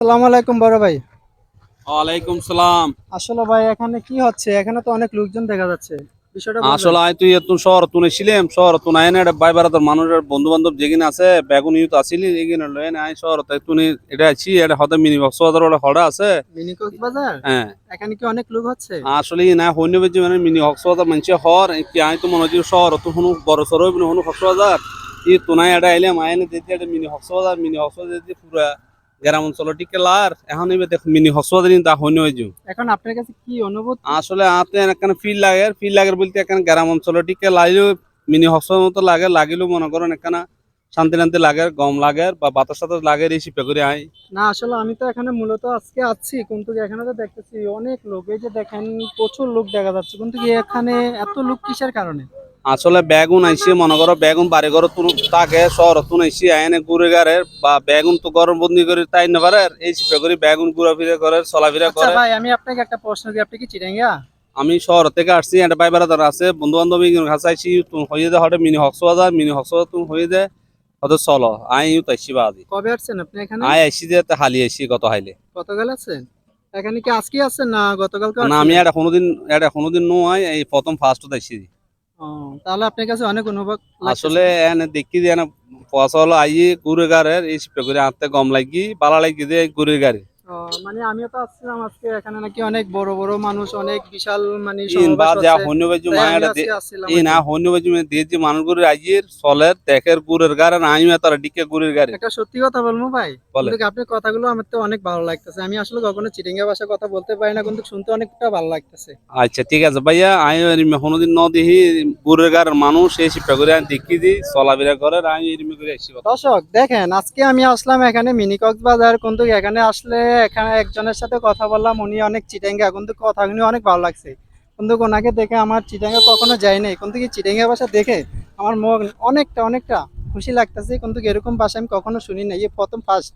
আসসালামু আলাইকুম বড় ভাই। ওয়ালাইকুম সালাম। আসলে ভাই এখানে কি হচ্ছে? এখানে তো অনেক লোকজন দেখা যাচ্ছে। বিষয়টা বলবেন? আসলে আই তুই এত শহর তুনে ছিলাম শহর তুন আইন এটা ভাই বারাদার মানুষের বন্ধু বান্ধব যেখানে আছে বেগুন ইউত আসিলি এখানে লয়েন আই শহর তাই তুই এটা আছি এটা হতে মিনি কক্সবাজার ওটা হড়া আছে। মিনি কক্সবাজার? হ্যাঁ এখানে কি অনেক লোক হচ্ছে? আসলে না হইন বেজি মানে মিনি কক্সবাজার মানুষের হর কি আই তো মনে হচ্ছে শহর তো হনু বড় সরো হনু কক্সবাজার ই তুনাই এটা আইলাম আইনে দিতে এটা মিনি কক্সবাজার দিতে পুরা গ্রাম অঞ্চল টিকে লার এখন এবার দেখ মিনি কক্সবাজার তা হইন হয়ে এখন আপনার কাছে কি অনুভূতি? আসলে আপনি এখানে ফিল লাগে বলতে এখানে গ্রাম অঞ্চল টিকে লাইলেও মিনি হক্সের মতো লাগে লাগিলেও মনে করেন এখানে শান্তি শান্তি লাগে গম লাগে বা বাতাস টাতাস লাগে এই শিপে করে আই। না আসলে আমি তো এখানে মূলত আজকে আছি, কিন্তু এখানে তো দেখতেছি অনেক লোক। এই যে দেখেন প্রচুর লোক দেখা যাচ্ছে, কিন্তু কি এখানে এত লোক কিসের কারণে? আসলে বেগুন আইসি মনে করো বেগুন বাড়ি ঘর তুন থাকে শহর তুন আইসি আইনে ঘুরে গাড়ের বা বেগুন তো গরম বন্দি করে তাই না পারে এই শিপে করে বেগুন ঘুরা ফিরে করে চলাফেরা আচ্ছা করে। ভাই, আমি আপনাকে একটা প্রশ্ন করি, আপনি কি চিটাঙ্গা? আমি শহর থেকে আসছি একটা ভাই বেড়াদার আছে বন্ধু বান্ধব কাছে আইসি তুমি হয়ে যায় হঠাৎ মিনি হক্সবাজার তুমি হয়ে যায় হয়তো চলো আই ইউ তাইসি বাদি কবে আসছেন আপনি এখানে? আয় আইসি যে হালি আইসি কত হাইলে। গতকাল আছেন? এখানে কি আজকে আছেন না গতকালকে না আমি আসছিলেন? এটা কোনোদিন নয় এই প্রথম ফার্স্ট আইসি। ও, তাহলে আপনার কাছে অনেক অনুভব আসলে লাগতেছে। এনে দেখি যে এনে পয়সা হলো আইয়ে গুড়ের গাড়ের এই স্প্রে করে আনতে গম লাগি বালা লাগি যে গুড়ের গাড়ি ও, মানে আমিও তো আসছিলাম আজকে। এখানে নাকি অনেক বড় বড় মানুষ, অনেক বিশাল মানে ইন বা সমাবেশ যা হচ্ছে। হন্য বাজু তাই আমি মায়ের আজকে আসছিলাম ই আর না কি। হন্য বাজু দিয়ে যে মানুষগুলো আইয়ের চলের দেখের গুড়ের গাড়ি না আইমে তারা ডিকে গুড়ের গাড়ি একটা সত্যি কথা বলবো ভাই, বলে। কিন্তু কি আপনার কথাগুলো আমার তো অনেক ভালো লাগতেছে। আমি আসলে কখনো চিটিঙ্গা ভাষায় কথা বলতে পারি না, কিন্তু শুনতে অনেকটা ভালো লাগতেছে। আচ্ছা ঠিক আছে ভাইয়া আমি কোনোদিন ন দেখি গুড়ের গাড়ির মানুষ এই স্প্রে করে আমি দেখি দিই চলাফেরা করে আমি এরমি করে আসছি কথা। দর্শক দেখেন, আজকে আমি আসলাম এখানে মিনি কক্সবাজার, কিন্তু এখানে আসলে এখানে একজনের সাথে কথা বললাম, উনি অনেক চিটাঙ্গা, কিন্তু কথাগুলো অনেক ভালো লাগছে। কিন্তু ওনাকে দেখে আমার চিটাঙ্গা কখনো যায় নাই, কিন্তু কি চিটাঙ্গা ভাষা দেখে আমার মন অনেকটা অনেকটা খুশি লাগতেছে। কিন্তু কি এরকম ভাষা আমি কখনো শুনি নাই, এই প্রথম ফার্স্ট